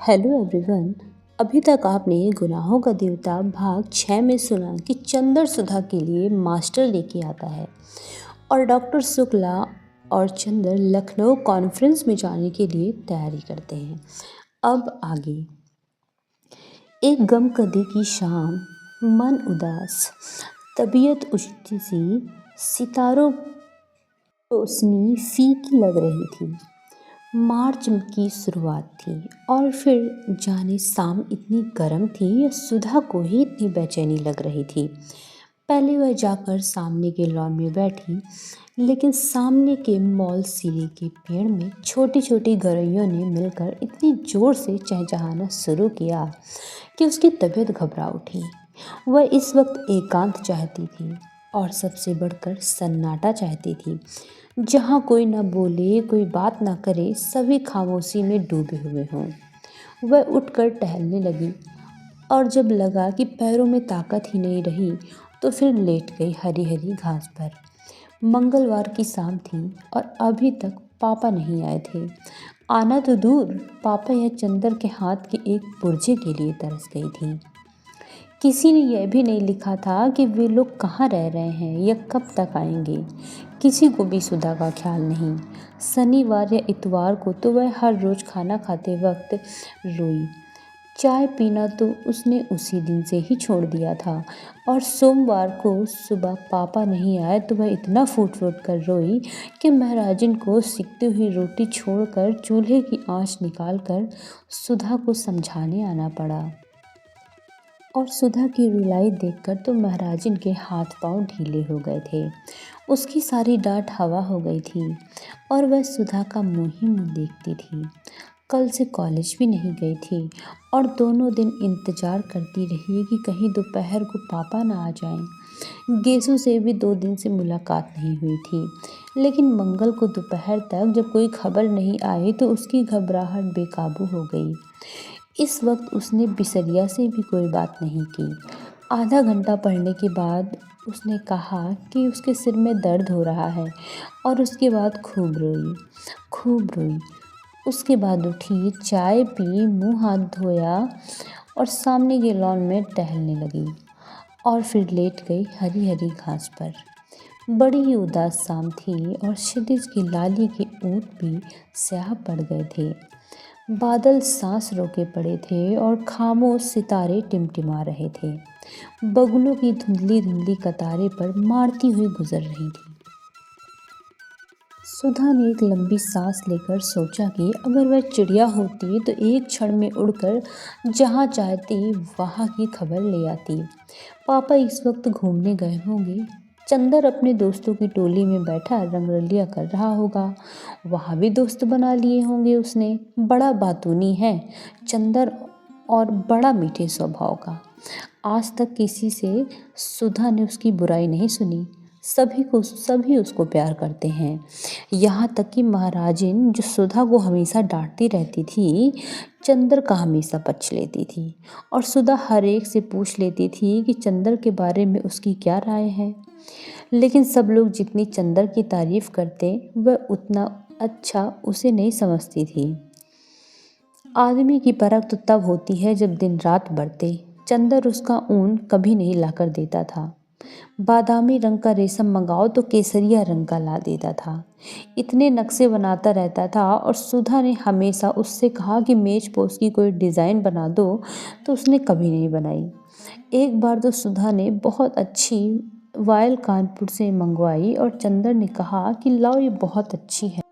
Hello everyone. अभी तक आपने गुनाहों का देवता भाग 6 में सुना कि चंदर सुधा के लिए मास्टर लेके आता है और डॉक्टर शुक्ला और चंदर लखनऊ कॉन्फ्रेंस में जाने के लिए तैयारी करते हैं। अब आगे एक गमकदी की शाम, मन उदास, तबीयत उचटी सी, सितारों रोशनी फीकी लग रही थी। मार्च की शुरुआत थी और फिर जाने शाम इतनी गर्म थी या सुधा को ही इतनी बेचैनी लग रही थी। पहले वह जाकर सामने के लॉन में बैठी, लेकिन सामने के मॉल सीढ़ी के पेड़ में छोटी छोटी गौरैयों ने मिलकर इतनी जोर से चहचहाना शुरू किया कि उसकी तबीयत घबरा उठी। वह इस वक्त एकांत चाहती थी और सबसे बढ़कर सन्नाटा चाहती थी, जहाँ कोई ना बोले, कोई बात ना करे, सभी खामोशी में डूबे हुए हों। वह उठकर टहलने लगी और जब लगा कि पैरों में ताकत ही नहीं रही तो फिर लेट गई हरी हरी घास पर। मंगलवार की शाम थी और अभी तक पापा नहीं आए थे। आना तो दूर, पापा या चंदर के हाथ के एक पुर्जे के लिए तरस गई थी। किसी ने यह भी नहीं लिखा था कि वे लोग कहाँ रह रहे हैं या कब तक आएंगे। किसी को भी सुधा का ख्याल नहीं। शनिवार या इतवार को तो वह हर रोज़ खाना खाते वक्त रोई। चाय पीना तो उसने उसी दिन से ही छोड़ दिया था और सोमवार को सुबह पापा नहीं आए तो वह इतना फूट फूट कर रोई कि महाराजन को सिकती हुई रोटी छोड़कर चूल्हे की आंच निकालकर सुधा को समझाने आना पड़ा। और सुधा की रुलाई देखकर तो महाराजन के हाथ पांव ढीले हो गए थे। उसकी सारी डांट हवा हो गई थी और वह सुधा का मुंह ही मुंह देखती थी। कल से कॉलेज भी नहीं गई थी और दोनों दिन इंतजार करती रही कि कहीं दोपहर को पापा ना आ जाएं। गेसू से भी 2 दिन से मुलाकात नहीं हुई थी, लेकिन मंगल को दोपहर तक जब कोई खबर नहीं आई तो उसकी घबराहट बेकाबू हो गई। इस वक्त उसने बिसरिया से भी कोई बात नहीं की। आधा घंटा पढ़ने के बाद उसने कहा कि उसके सिर में दर्द हो रहा है और उसके बाद खूब रोई। उसके बाद उठी, चाय पी, मुंह हाथ धोया और सामने के लॉन में टहलने लगी और फिर लेट गई हरी हरी घास पर। बड़ी ही उदास शाम थी और क्षितिज की लाली के ऊँट भी स्याह पड़ गए थे। बादल सांस रोके पड़े थे और खामोश सितारे टिमटिमा रहे थे। बगुलों की धुंधली धुंधली कतारें पर मारती हुई गुजर रही थी। सुधा ने एक लंबी सांस लेकर सोचा कि अगर वह चिड़िया होती तो एक क्षण में उड़कर जहाँ चाहती वहाँ की खबर ले आती। पापा इस वक्त घूमने गए होंगे। चंदर अपने दोस्तों की टोली में बैठा रंगरलिया कर रहा होगा। वहाँ भी दोस्त बना लिए होंगे उसने। बड़ा बातूनी है चंदर और बड़ा मीठे स्वभाव का। आज तक किसी से सुधा ने उसकी बुराई नहीं सुनी। सभी उसको प्यार करते हैं। यहाँ तक कि महाराजिन जो सुधा को हमेशा डांटती रहती थी, चंदर का हमेशा पक्ष लेती थी और सुधा हर एक से पूछ लेती थी कि चंदर के बारे में उसकी क्या राय है। लेकिन सब लोग जितनी चंदर की तारीफ करते वह उतना अच्छा उसे नहीं समझती थी। आदमी की परख तो तब होती है जब दिन रात बढ़ते। चंदर उसका ऊन कभी नहीं लाकर देता था। बादामी रंग का रेशम मंगाओ तो केसरिया रंग का ला देता था। इतने नक्शे बनाता रहता था और सुधा ने हमेशा उससे कहा कि मेज पोस्ट की कोई डिज़ाइन बना दो तो उसने कभी नहीं बनाई। एक बार तो सुधा ने बहुत अच्छी वायल कानपुर से मंगवाई और चंदर ने कहा कि लाओ ये बहुत अच्छी है,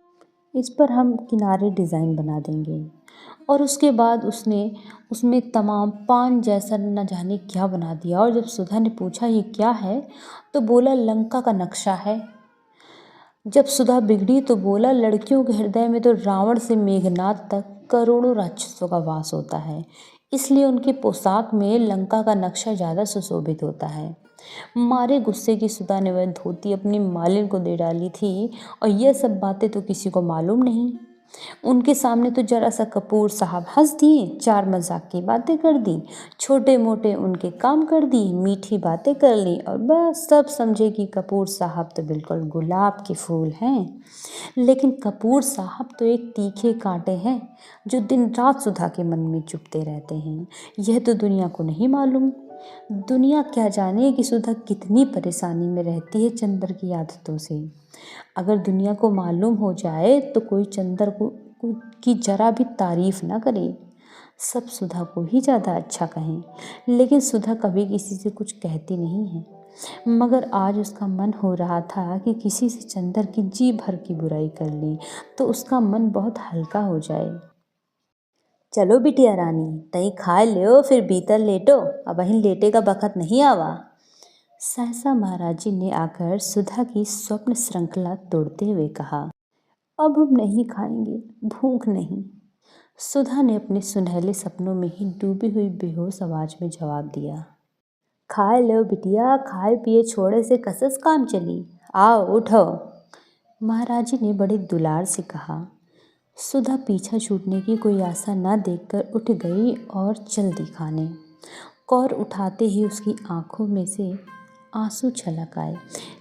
इस पर हम किनारे डिज़ाइन बना देंगे। और उसके बाद उसने उसमें तमाम पान जैसा न जाने क्या बना दिया और जब सुधा ने पूछा ये क्या है तो बोला लंका का नक्शा है। जब सुधा बिगड़ी तो बोला लड़कियों के हृदय में तो रावण से मेघनाद तक करोड़ों राक्षसों का वास होता है, इसलिए उनकी पोशाक में लंका का नक्शा ज़्यादा सुशोभित होता है। मारे गुस्से की सुधा ने वह धोती अपनी मालिन को दे डाली थी और यह सब बातें तो किसी को मालूम नहीं। उनके सामने तो जरा सा कपूर साहब हंस दिए, चार मजाक की बातें कर दी, छोटे मोटे उनके काम कर दी, मीठी बातें कर ली और बस सब समझे कि कपूर साहब तो बिल्कुल गुलाब के फूल हैं। लेकिन कपूर साहब तो एक तीखे कांटे हैं जो दिन रात सुधा के मन में चुभते रहते हैं। यह तो दुनिया को नहीं मालूम। दुनिया क्या जाने कि सुधा कितनी परेशानी में रहती है चंदर की आदतों से। अगर दुनिया को मालूम हो जाए तो कोई चंदर की जरा भी तारीफ ना करे, सब सुधा को ही ज़्यादा अच्छा कहें। लेकिन सुधा कभी किसी से कुछ कहती नहीं है, मगर आज उसका मन हो रहा था कि किसी से चंदर की जी भर की बुराई कर ली तो उसका मन बहुत हल्का हो जाए। चलो बिटिया रानी, तई खाए लो फिर भीतर लेटो, अब वहीं लेटे का बखत नहीं आवा। सहसा महाराज जी ने आकर सुधा की स्वप्न श्रृंखला तोड़ते हुए कहा, अब हम नहीं खाएंगे, भूख नहीं। सुधा ने अपने सुनहले सपनों में ही डूबी हुई बेहोश आवाज में जवाब दिया, खाए लो बिटिया, खाए पिए छोड़े से कसस काम चली, आओ उठो। महाराज जी ने बड़े दुलार से कहा। सुधा पीछा छूटने की कोई आशा न देखकर उठ गई और चल दी खाने। कौर उठाते ही उसकी आंखों में से आंसू छलक आए,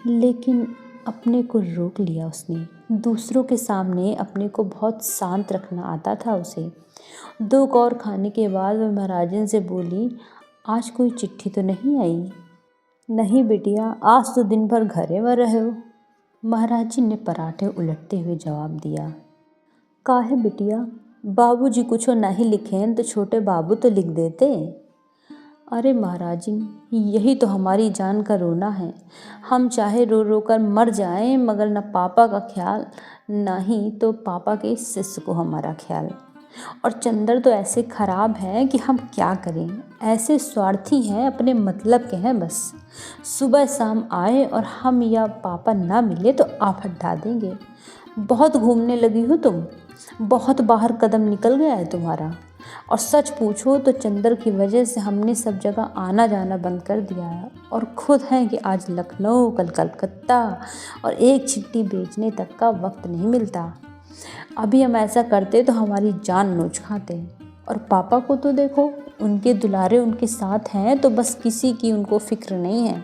लेकिन अपने को रोक लिया उसने। दूसरों के सामने अपने को बहुत शांत रखना आता था उसे। दो कौर खाने के बाद वह महाराजन से बोली, आज कोई चिट्ठी तो नहीं आई? नहीं बिटिया, आज तो दिन भर घरे में रहे हो। महाराज जी ने पराठे उलटते हुए जवाब दिया। काहे बिटिया, बाबूजी कुछो नहीं लिखें तो छोटे बाबू तो लिख देते। अरे महाराज जी, यही तो हमारी जान का रोना है। हम चाहे रो रो कर मर जाएं, मगर न पापा का ख्याल, ना ही तो पापा के शिष्य को हमारा ख्याल। और चंदर तो ऐसे खराब हैं कि हम क्या करें। ऐसे स्वार्थी हैं, अपने मतलब के हैं बस। सुबह शाम आए और हम या पापा ना मिले तो आफत ढा देंगे। बहुत घूमने लगी हो तुम, बहुत बाहर कदम निकल गया है तुम्हारा। और सच पूछो तो चंदर की वजह से हमने सब जगह आना जाना बंद कर दिया है। और खुद हैं कि आज लखनऊ, कल कलकत्ता, और एक चिट्ठी बेचने तक का वक्त नहीं मिलता। अभी हम ऐसा करते तो हमारी जान नोच खाते। और पापा को तो देखो, उनके दुलारे उनके साथ हैं तो बस किसी की उनको फिक्र नहीं है।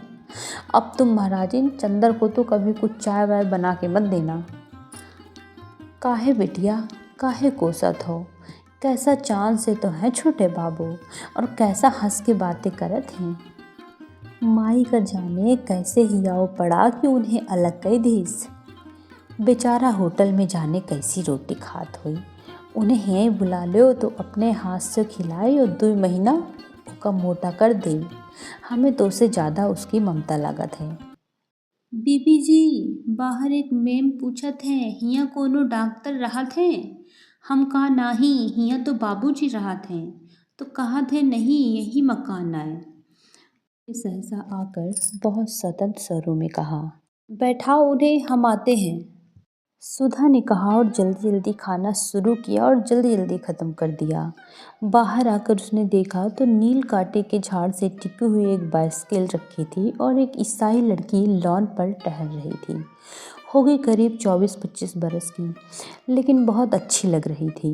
अब तुम महाराजिन चंदर को तो कभी कुछ चाय वाय बना के मत देना। काहे बिटिया, काहे कोसत हो? कैसा चांद से तो है छोटे बाबू, और कैसा हंस के बातें करत हैं। माई का जाने कैसे हियाव पड़ा कि उन्हें अलग कई दीस। बेचारा होटल में जाने कैसी रोटी खात हुई। उन्हें हैं बुला लो तो अपने हाथ से खिलाए और 2 महीना उसका मोटा कर दे। हमें तो उससे ज़्यादा उसकी ममता लागत है। बीबी जी, बाहर एक मेम पूछत हैं, हियाँ कोनो डॉक्टर रहत हैं? हम कहा नहीं, हियाँ तो बाबूजी रहत हैं। तो कहा थे नहीं, यही मकान आए। सहसा आकर बहुत सतत स्वरों में कहा, बैठाओ उन्हें, हम आते हैं। सुधा ने कहा और जल्दी जल्दी खाना शुरू किया और जल्दी जल्दी ख़त्म कर दिया। बाहर आकर उसने देखा तो नील कांटे के झाड़ से टिकी हुई एक बाइसिकल रखी थी और एक ईसाई लड़की लॉन पर टहल रही थी। हो गई करीब 24-25 बरस की, लेकिन बहुत अच्छी लग रही थी।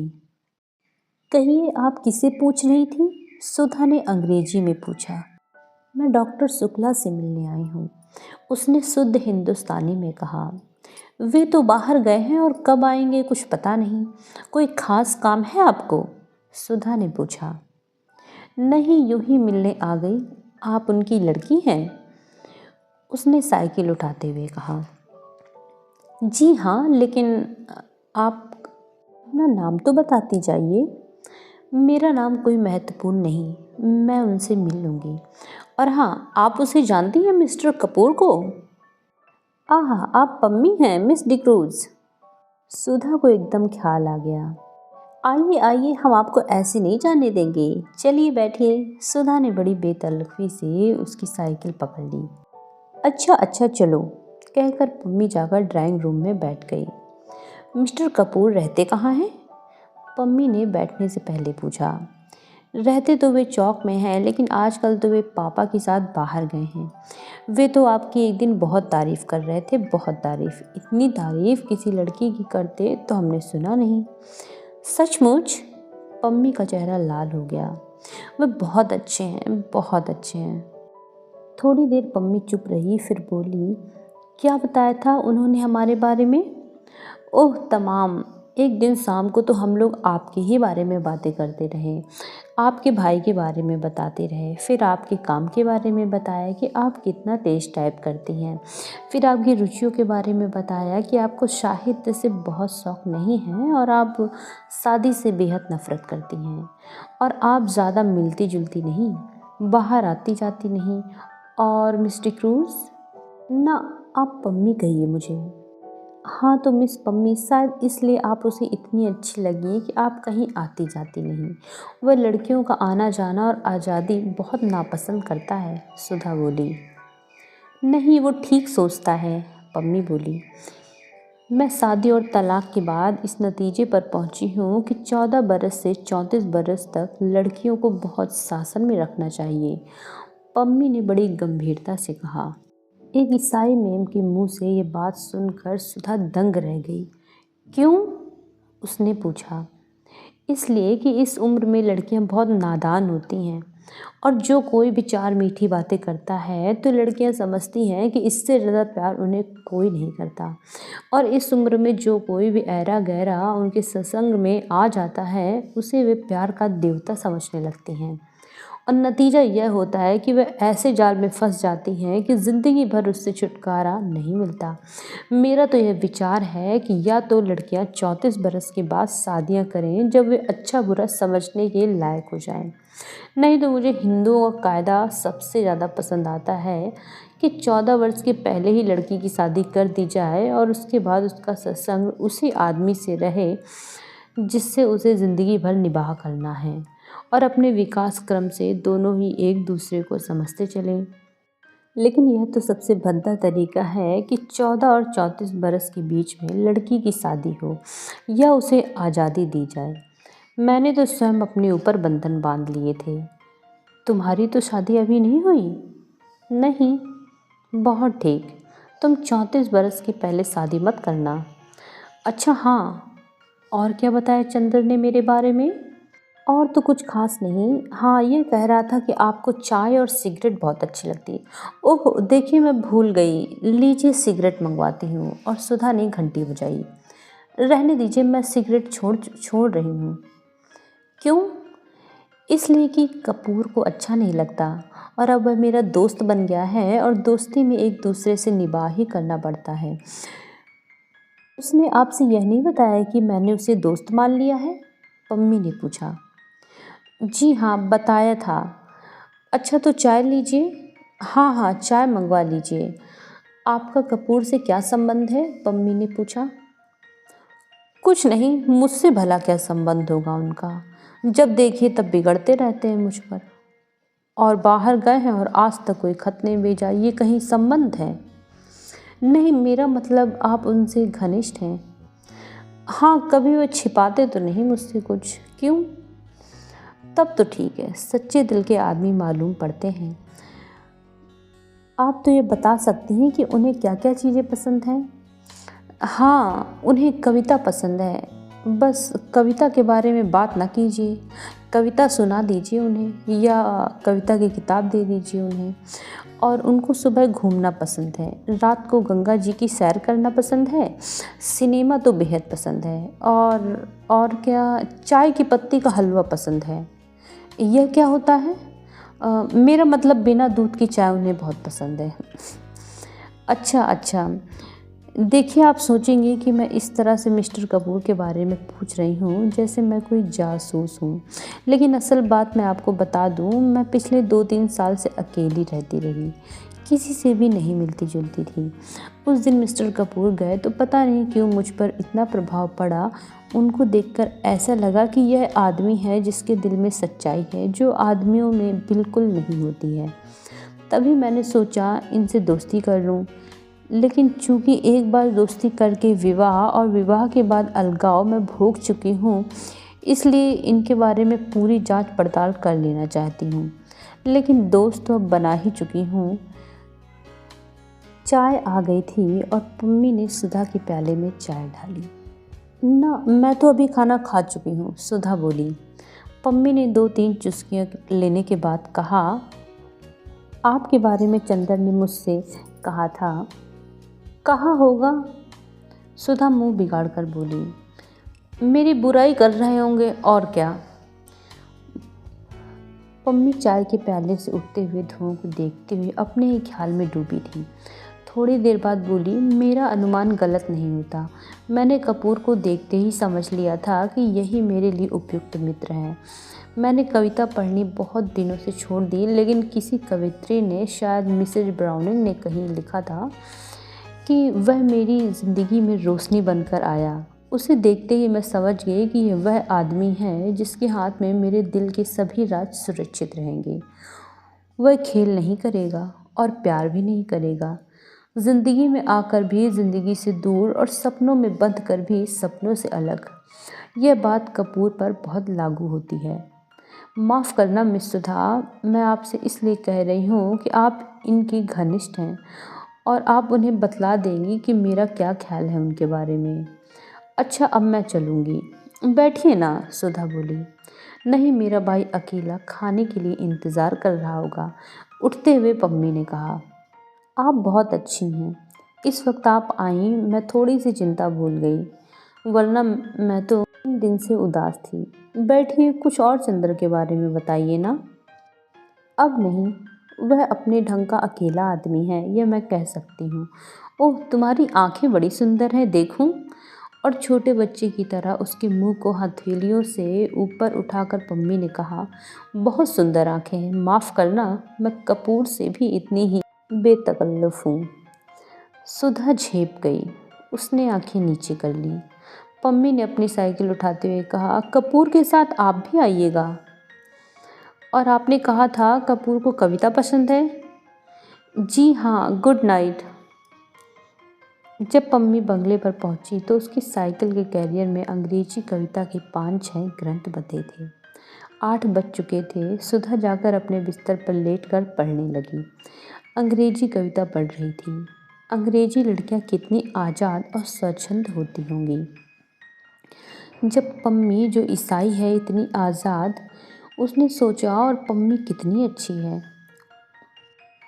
कहिए, आप किसे पूछ रही थी? सुधा ने अंग्रेजी में पूछा। मैं डॉक्टर शुक्ला से मिलने आई हूँ, उसने शुद्ध हिंदुस्तानी में कहा। वे तो बाहर गए हैं और कब आएंगे कुछ पता नहीं। कोई खास काम है आपको? सुधा ने पूछा। नहीं, यूं ही मिलने आ गई। आप उनकी लड़की हैं? उसने साइकिल उठाते हुए कहा। जी हाँ, लेकिन आप अपना नाम तो बताती जाइए। मेरा नाम कोई महत्वपूर्ण नहीं, मैं उनसे मिल लूँगी। और हाँ, आप उसे जानती हैं, मिस्टर कपूर को? आह, आप पम्मी हैं, मिस डिक्रूज। सुधा को एकदम ख्याल आ गया। आइए आइए, हम आपको ऐसे नहीं जाने देंगे, चलिए बैठिए। सुधा ने बड़ी बेतलफी से उसकी साइकिल पकड़ ली। अच्छा अच्छा चलो, कहकर पम्मी जाकर ड्राइंग रूम में बैठ गई। मिस्टर कपूर रहते कहाँ हैं? पम्मी ने बैठने से पहले पूछा। रहते तो वे चौक में हैं, लेकिन आजकल तो वे पापा के साथ बाहर गए हैं। वे तो आपकी एक दिन बहुत तारीफ़ कर रहे थे, बहुत तारीफ़। इतनी तारीफ़ किसी लड़की की करते तो हमने सुना नहीं। सचमुच? पम्मी का चेहरा लाल हो गया। वे बहुत अच्छे हैं, बहुत अच्छे हैं। थोड़ी देर पम्मी चुप रही, फिर बोली, क्या बताया था उन्होंने हमारे बारे में? ओह तमाम। एक दिन शाम को तो हम लोग आपके ही बारे में बातें करते रहे, आपके भाई के बारे में बताते रहे, फिर आपके काम के बारे में बताया कि आप कितना तेज टाइप करती हैं, फिर आपकी रुचियों के बारे में बताया कि आपको साहित्य से बहुत शौक़ नहीं है और आप शादी से बेहद नफ़रत करती हैं, और आप ज़्यादा मिलती जुलती नहीं, बाहर आती जाती नहीं। और मिस्टर क्रूज़? ना, आप पम्मी कहिए मुझे। हाँ तो मिस पम्मी, शायद इसलिए आप उसे इतनी अच्छी लगी कि आप कहीं आती जाती नहीं। वह लड़कियों का आना जाना और आज़ादी बहुत नापसंद करता है, सुधा बोली। नहीं, वो ठीक सोचता है, पम्मी बोली। मैं शादी और तलाक के बाद इस नतीजे पर पहुंची हूँ कि 14 बरस से 34 बरस तक लड़कियों को बहुत शासन में रखना चाहिए, पम्मी ने बड़ी गंभीरता से कहा। एक ईसाई मेम के मुंह से ये बात सुनकर सुधा दंग रह गई। क्यों? उसने पूछा। इसलिए कि इस उम्र में लड़कियां बहुत नादान होती हैं, और जो कोई भी चार मीठी बातें करता है तो लड़कियां समझती हैं कि इससे ज़्यादा प्यार उन्हें कोई नहीं करता, और इस उम्र में जो कोई भी ऐरा गहरा उनके सत्संग में आ जाता है उसे वे प्यार का देवता समझने लगती हैं, और नतीजा यह होता है कि वह ऐसे जाल में फंस जाती हैं कि ज़िंदगी भर उससे छुटकारा नहीं मिलता। मेरा तो यह विचार है कि या तो लड़कियां 34 बरस के बाद शादियां करें जब वे अच्छा बुरा समझने के लायक हो जाएं, नहीं तो मुझे हिंदुओं का कायदा सबसे ज़्यादा पसंद आता है कि 14 वर्ष के पहले ही लड़की की शादी कर दी जाए और उसके बाद उसका सत्संग उसी आदमी से रहे जिससे उसे ज़िंदगी भर निबाह करना है, और अपने विकास क्रम से दोनों ही एक दूसरे को समझते चलें। लेकिन यह तो सबसे भद्दा तरीका है कि 14 और 34 बरस के बीच में लड़की की शादी हो या उसे आज़ादी दी जाए। मैंने तो स्वयं अपने ऊपर बंधन बांध लिए थे। तुम्हारी तो शादी अभी नहीं हुई? नहीं। बहुत ठीक, तुम 34 बरस के पहले शादी मत करना। अच्छा हाँ, और क्या बताया चंद्र ने मेरे बारे में? और तो कुछ खास नहीं। हाँ, ये कह रहा था कि आपको चाय और सिगरेट बहुत अच्छी लगती है। ओह देखिए, मैं भूल गई, लीजिए सिगरेट मंगवाती हूँ। और सुधा ने घंटी बजाई। रहने दीजिए, मैं सिगरेट छोड़ रही हूँ। क्यों? इसलिए कि कपूर को अच्छा नहीं लगता, और अब वह मेरा दोस्त बन गया है और दोस्ती में एक दूसरे से निभाह ही करना पड़ता है। उसने आपसे यह नहीं बताया कि मैंने उसे दोस्त मान लिया है? पम्मी ने पूछा। जी हाँ, बताया था। अच्छा तो चाय लीजिए। हाँ हाँ, चाय मंगवा लीजिए। आपका कपूर से क्या संबंध है? पम्मी ने पूछा। कुछ नहीं, मुझसे भला क्या संबंध होगा उनका, जब देखिए तब बिगड़ते रहते हैं मुझ पर, और बाहर गए हैं और आज तक कोई खत नहीं भेजा, ये कहीं संबंध है? नहीं, मेरा मतलब आप उनसे घनिष्ठ हैं। हाँ, कभी वो छिपाते तो नहीं मुझसे कुछ। क्यों? तब तो ठीक है, सच्चे दिल के आदमी मालूम पड़ते हैं। आप तो ये बता सकती हैं कि उन्हें क्या क्या चीज़ें पसंद हैं? हाँ, उन्हें कविता पसंद है। बस कविता के बारे में बात ना कीजिए, कविता सुना दीजिए उन्हें, या कविता की किताब दे दीजिए उन्हें। और उनको सुबह घूमना पसंद है, रात को गंगा जी की सैर करना पसंद है, सिनेमा तो बेहद पसंद है, और क्या, चाय की पत्ती का हलवा पसंद है। यह क्या होता है? मेरा मतलब बिना दूध की चाय उन्हें बहुत पसंद है। अच्छा अच्छा, देखिए आप सोचेंगे कि मैं इस तरह से मिस्टर कपूर के बारे में पूछ रही हूँ जैसे मैं कोई जासूस हूँ, लेकिन असल बात मैं आपको बता दूँ, मैं पिछले 2-3 साल से अकेली रहती रही, किसी से भी नहीं मिलती जुलती थी। उस दिन मिस्टर कपूर गए तो पता नहीं क्यों मुझ पर इतना प्रभाव पड़ा। उनको देखकर ऐसा लगा कि यह आदमी है जिसके दिल में सच्चाई है जो आदमियों में बिल्कुल नहीं होती है। तभी मैंने सोचा इनसे दोस्ती कर लूँ, लेकिन चूँकि एक बार दोस्ती करके विवाह और विवाह के बाद अलगाव मैं भोग चुकी हूँ, इसलिए इनके बारे में पूरी जांच पड़ताल कर लेना चाहती हूँ। लेकिन दोस्त तो अब बना ही चुकी हूँ। चाय आ गई थी और पम्मी ने सुधा के प्याले में चाय डाली। ना, मैं तो अभी खाना खा चुकी हूँ, सुधा बोली। पम्मी ने 2-3 चुस्कियाँ लेने के बाद कहा, आपके बारे में चंदर ने मुझसे कहा था। कहा होगा, सुधा मुंह बिगाड़ कर बोली। मेरी बुराई कर रहे होंगे और क्या। पम्मी चाय के प्याले से उठते हुए धुआं को देखते हुए अपने ही ख्याल में डूबी थी। थोड़ी देर बाद बोली, मेरा अनुमान गलत नहीं होता। मैंने कपूर को देखते ही समझ लिया था कि यही मेरे लिए उपयुक्त मित्र हैं। मैंने कविता पढ़नी बहुत दिनों से छोड़ दी, लेकिन किसी कवित्री ने, शायद मिसेज ब्राउनिंग ने कहीं लिखा था कि वह मेरी ज़िंदगी में रोशनी बनकर आया। उसे देखते ही मैं समझ गई कि यह वह आदमी है जिसके हाथ में मेरे दिल के सभी राज सुरक्षित रहेंगे। वह खेल नहीं करेगा और प्यार भी नहीं करेगा। ज़िंदगी में आकर भी ज़िंदगी से दूर और सपनों में बंध कर भी सपनों से अलग। यह बात कपूर पर बहुत लागू होती है। माफ़ करना मिस सुधा, मैं आपसे इसलिए कह रही हूँ कि आप इनकी घनिष्ठ हैं और आप उन्हें बतला देंगी कि मेरा क्या ख्याल है उनके बारे में। अच्छा, अब मैं चलूँगी। बैठिए ना, सुधा बोली। नहीं, मेरा भाई अकेला खाने के लिए इंतज़ार कर रहा होगा, उठते हुए पम्मी ने कहा। आप बहुत अच्छी हैं। इस वक्त आप आईं, मैं थोड़ी सी चिंता भूल गई, वरना मैं तो 3 दिन से उदास थी। बैठिए, कुछ और चंद्र के बारे में बताइए ना। अब नहीं, वह अपने ढंग का अकेला आदमी है, यह मैं कह सकती हूँ। ओह, तुम्हारी आंखें बड़ी सुंदर हैं, देखूं। और छोटे बच्चे की तरह उसके मुंह को हथेलियों से ऊपर उठाकर पम्मी ने कहा, बहुत सुंदर आंखें हैं। माफ़ करना, मैं कपूर से भी इतनी ही बेतकल्लुफ़ हूँ। सुधा झेप गई। उसने आंखें नीचे कर ली। पम्मी ने अपनी साइकिल उठाते हुए कहा, कपूर के साथ आप भी आइएगा। और आपने कहा था कपूर को कविता पसंद है। जी हाँ, गुड नाइट। जब पम्मी बंगले पर पहुंची तो उसकी साइकिल के कैरियर में अंग्रेजी कविता के 5-6 ग्रंथ बंधे थे। 8 बज चुके थे। सुधा जाकर अपने बिस्तर पर लेटकर पढ़ने लगी। अंग्रेजी कविता पढ़ रही थी। अंग्रेजी लड़कियां कितनी आज़ाद और स्वच्छंद होती होंगी। जब पम्मी, जो ईसाई है, इतनी आज़ाद, उसने सोचा, और पम्मी कितनी अच्छी है।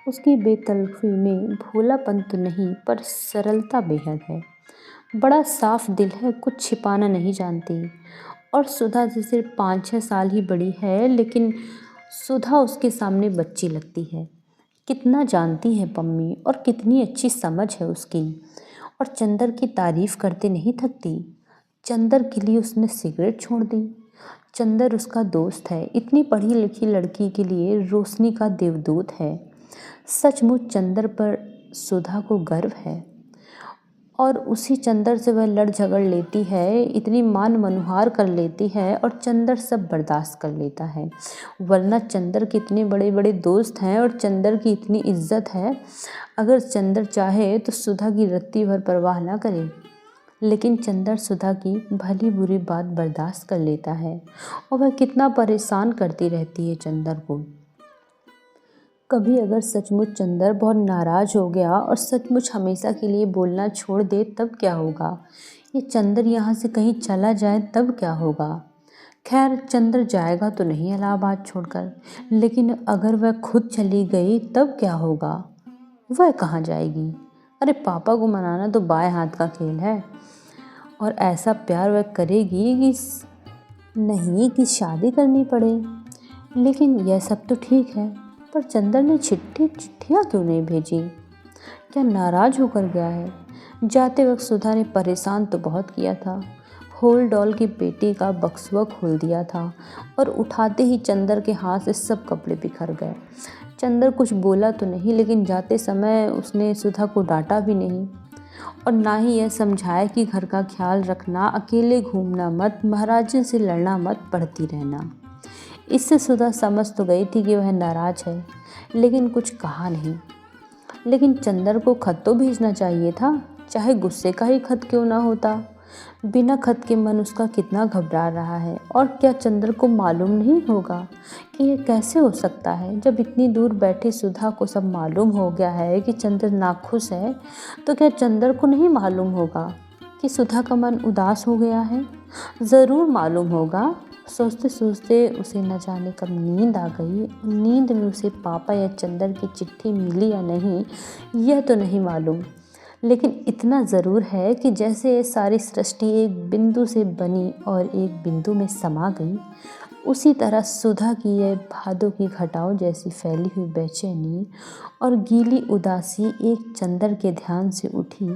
उसकी बेतलफी में भोलापन तो नहीं, पर सरलता बेहद है। बड़ा साफ दिल है, कुछ छिपाना नहीं जानती। और सुधा से सिर्फ 5-6 साल ही बड़ी है, लेकिन सुधा उसके सामने बच्ची लगती है। कितना जानती है पम्मी, और कितनी अच्छी समझ है उसकी। और चंदर की तारीफ करते नहीं थकती। चंदर के लिए उसने सिगरेट छोड़ दी। चंदर उसका दोस्त है। इतनी पढ़ी लिखी लड़की के लिए रोशनी का देवदूत है। सचमुच चंदर पर सुधा को गर्व है। और उसी चंदर से वह लड़ झगड़ लेती है, इतनी मान मनुहार कर लेती है, और चंदर सब बर्दाश्त कर लेता है। वरना चंदर के इतने बड़े बड़े दोस्त हैं और चंदर की इतनी इज्जत है। अगर चंदर चाहे तो सुधा की रत्ती भर परवाह ना करे, लेकिन चंदर सुधा की भली बुरी बात बर्दाश्त कर लेता है। और वह कितना परेशान करती रहती है चंदर को। कभी अगर सचमुच चंदर बहुत नाराज़ हो गया और सचमुच हमेशा के लिए बोलना छोड़ दे, तब क्या होगा। ये चंदर यहाँ से कहीं चला जाए, तब क्या होगा। खैर, चंदर जाएगा तो नहीं इलाहाबाद छोड़कर, लेकिन अगर वह खुद चली गई तब क्या होगा। वह कहाँ जाएगी। अरे, पापा को मनाना तो बाएं हाथ का खेल है। और ऐसा प्यार वह करेगी कि नहीं कि शादी करनी पड़े। लेकिन यह सब तो ठीक है, पर चंदर ने चिट्ठियाँ क्यों नहीं भेजी। क्या नाराज़ होकर गया है। जाते वक्त सुधा ने परेशान तो बहुत किया था। होल डॉल की पेटी का बक्सुआ खोल दिया था और उठाते ही चंदर के हाथ से सब कपड़े बिखर गए। चंदर कुछ बोला तो नहीं, लेकिन जाते समय उसने सुधा को डांटा भी नहीं और ना ही यह समझाया कि घर का ख्याल रखना, अकेले घूमना मत, महाराज से लड़ना मत, पढ़ती रहना। इससे सुधा समझ तो गई थी कि वह नाराज है, लेकिन कुछ कहा नहीं। लेकिन चंदर को खत तो भेजना चाहिए था, चाहे गुस्से का ही खत क्यों ना होता। बिना खत के मन उसका कितना घबरा रहा है। और क्या चंद्र को मालूम नहीं होगा कि ये कैसे हो सकता है? जब इतनी दूर बैठी सुधा को सब मालूम हो गया है कि चंद्र नाखुश है, तो क्या चंद्र को नहीं मालूम होगा कि सुधा का मन उदास हो गया है? ज़रूर मालूम होगा। सोचते सोचते उसे न जाने कब नींद आ गई। नींद में उसे पापा या चंद्र की चिट्ठी मिली या नहीं, यह तो नहीं मालूम, लेकिन इतना ज़रूर है कि जैसे ये सारी सृष्टि एक बिंदु से बनी और एक बिंदु में समा गई, उसी तरह सुधा की यह भादों की घटाओं जैसी फैली हुई बेचैनी और गीली उदासी एक चंद्र के ध्यान से उठी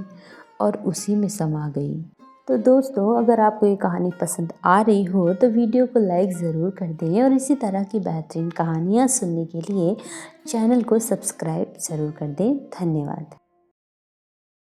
और उसी में समा गई। तो दोस्तों, अगर आपको ये कहानी पसंद आ रही हो तो वीडियो को लाइक ज़रूर कर दें और इसी तरह की बेहतरीन कहानियाँ सुनने के लिए चैनल को सब्सक्राइब ज़रूर कर दें। धन्यवाद।